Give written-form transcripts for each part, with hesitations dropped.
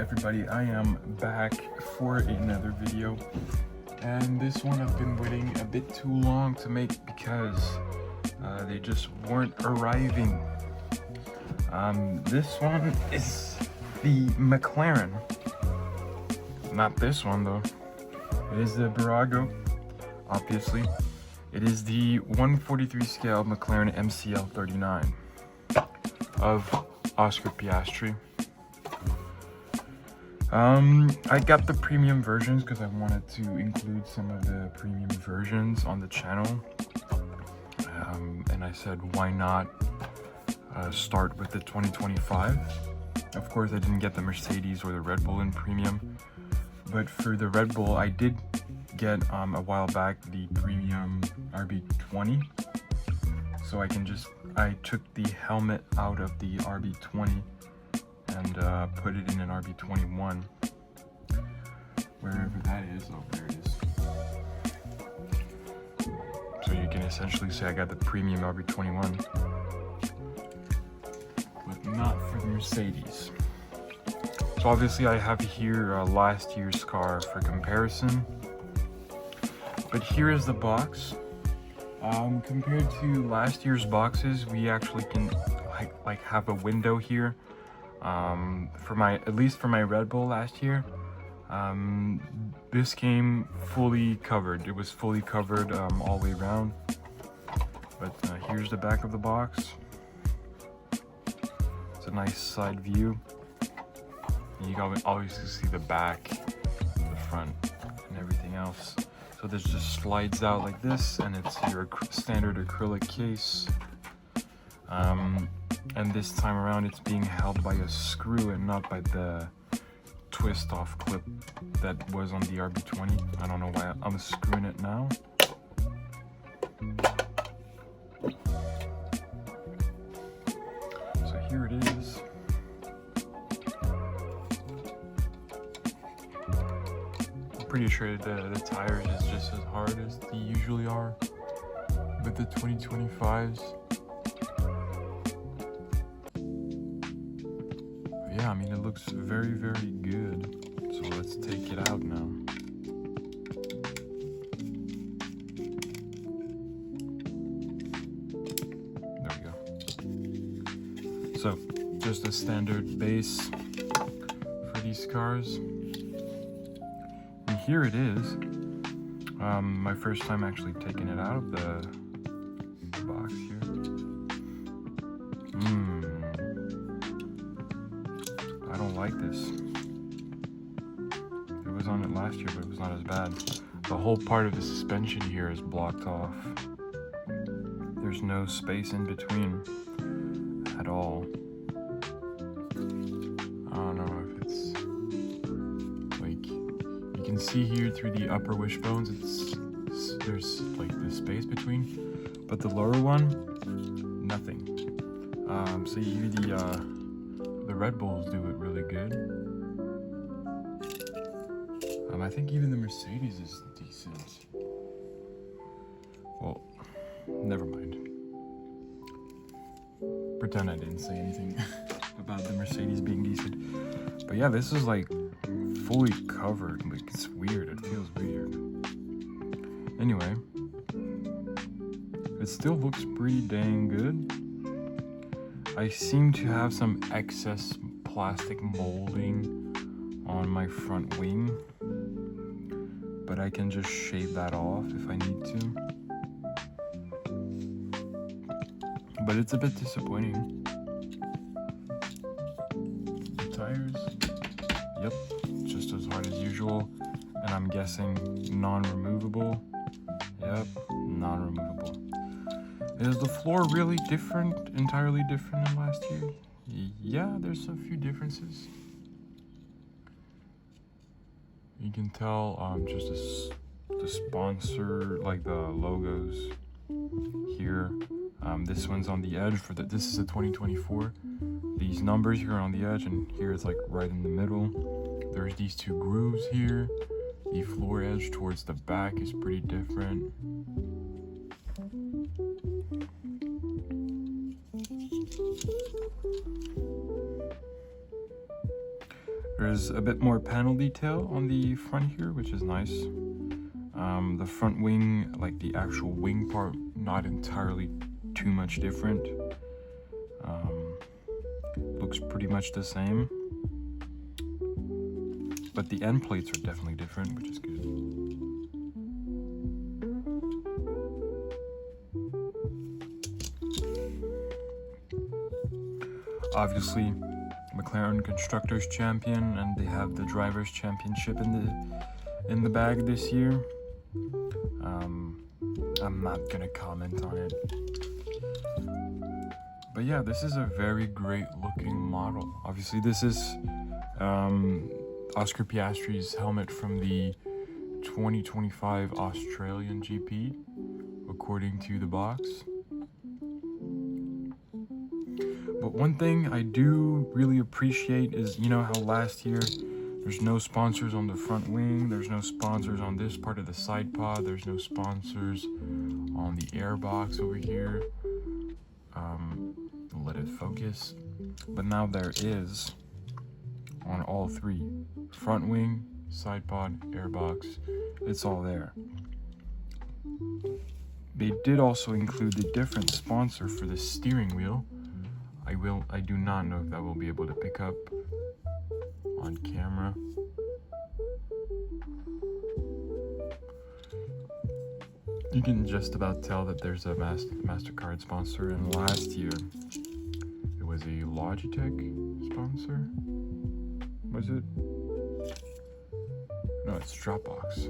everybody, I am back for another video, and this one I've been waiting a bit too long to make because they just weren't arriving. This one is the McLaren, not this one though. It is the Bburago, obviously. It is the 143 scale McLaren McL39 of Oscar Piastri. I got the premium versions because I wanted to include some of the premium versions on the channel. And I said, why not start with the 2025? Of course, I didn't get the Mercedes or the Red Bull in premium, but for the Red Bull, I did get a while back the premium RB20. So I took the helmet out of the RB20 and put it in an RB21, wherever that is. Oh, there it is. So you can essentially say I got the premium RB21, but not for the Mercedes. So obviously I have here last year's car for comparison, but here is the box. Compared to last year's boxes, we actually can like have a window here. At least for my Red Bull last year, this came fully covered. It was fully covered all the way around. But here's the back of the box. It's a nice side view. And you can obviously see the back, the front, and everything else. So this just slides out like this, and it's your standard acrylic case. And this time around it's being held by a screw and not by the twist off clip that was on the RB20. I don't know why I'm screwing it now. So here it is. I'm pretty sure the tires is just as hard as they usually are with the 2025s. Yeah, I mean, it looks very, very good. So let's take it out now. There we go. So, just a standard base for these cars. And here it is. My first time actually taking it out of the box here. I don't like this. It was on it last year, but it was not as bad. The whole part of the suspension here is blocked off. There's no space in between at all. I don't know if it's like, you can see here through the upper wishbones, there's like the space between, but the lower one, nothing. So you hear the Red Bulls do it really good. I think even the Mercedes is decent. Well, never mind. Pretend I didn't say anything about the Mercedes being decent. But yeah, this is like fully covered. Like, it's weird. It feels weird. Anyway, it still looks pretty dang good. I seem to have some excess plastic molding on my front wing, but I can just shave that off if I need to. But it's a bit disappointing. The tires, yep, just as hard as usual, and I'm guessing non-removable. Yep, non-removable. Is the floor really different, entirely different than last year? Yeah, there's a few differences. You can tell just the sponsor, like the logos here. This one's on the edge this is a 2024. These numbers here are on the edge, and here it's like right in the middle. There's these two grooves here. The floor edge towards the back is pretty different. There's a bit more panel detail on the front here, which is nice. The front wing, like the actual wing part, not entirely too much different. Looks pretty much the same. But the end plates are definitely different, which is good. Obviously, McLaren Constructors Champion, and they have the Drivers Championship in the bag this year. I'm not gonna comment on it. But yeah, this is a very great looking model. Obviously, this is Oscar Piastri's helmet from the 2025 Australian GP, according to the box. But one thing I do really appreciate is, you know how last year there's no sponsors on the front wing, there's no sponsors on this part of the side pod, there's no sponsors on the airbox over here. Let it focus. But now there is on all three. Front wing, side pod, airbox, it's all there. They did also include the different sponsor for the steering wheel. I do not know if that will be able to pick up on camera. You can just about tell that there's a MasterCard sponsor, and last year it was a Logitech sponsor. Was it? No, it's Dropbox.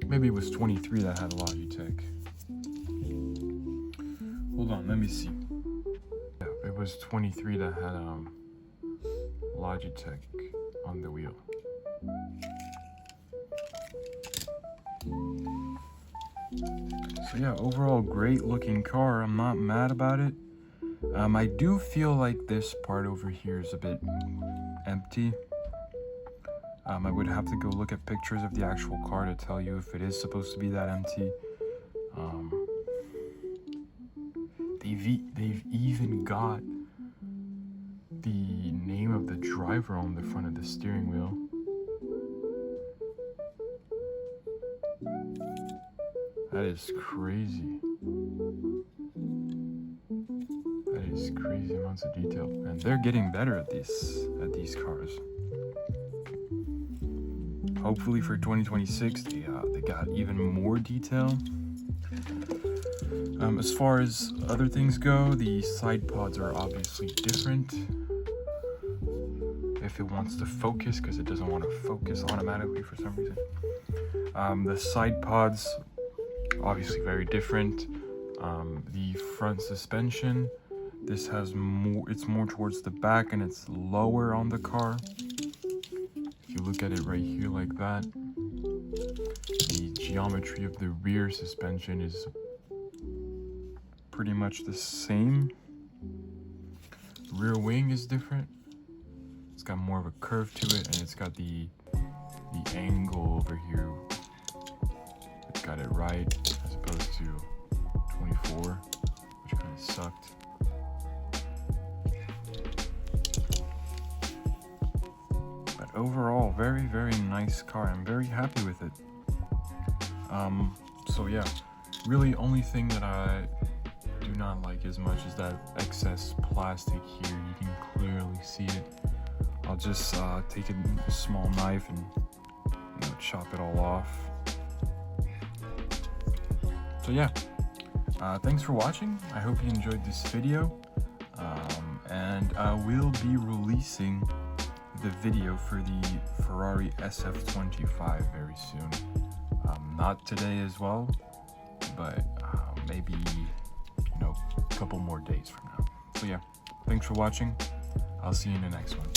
Maybe it was 23 that had Logitech. Hold on, let me see. Yeah, it was 23 that had Logitech on the wheel. So yeah, overall great looking car. I'm not mad about it. I do feel like this part over here is a bit empty. I would have to go look at pictures of the actual car to tell you if it is supposed to be that empty. They've even got the name of the driver on the front of the steering wheel. That is crazy. That is crazy amounts of detail, and they're getting better at these cars. Hopefully for 2026, they got even more detail. As far as other things go, the side pods are obviously different. If it wants to focus, because it doesn't want to focus automatically for some reason. The side pods, obviously very different. The front suspension, this has more, it's more towards the back and it's lower on the car. If you look at it right here like that, the geometry of the rear suspension is pretty much the same. Rear wing is different. It's got more of a curve to it, and it's got the angle over here. It's got it right as opposed to 24, which kind of sucked. But overall, very, very nice car. I'm very happy with it. So yeah, really only thing that I do not like as much is that excess plastic here. You can clearly see it. I'll just take a small knife and chop it all off. So yeah, thanks for watching. I hope you enjoyed this video, and I will be releasing the video for the Ferrari SF25 very soon. Not today as well, but maybe a couple more days from now. So yeah, thanks for watching. I'll see you in the next one.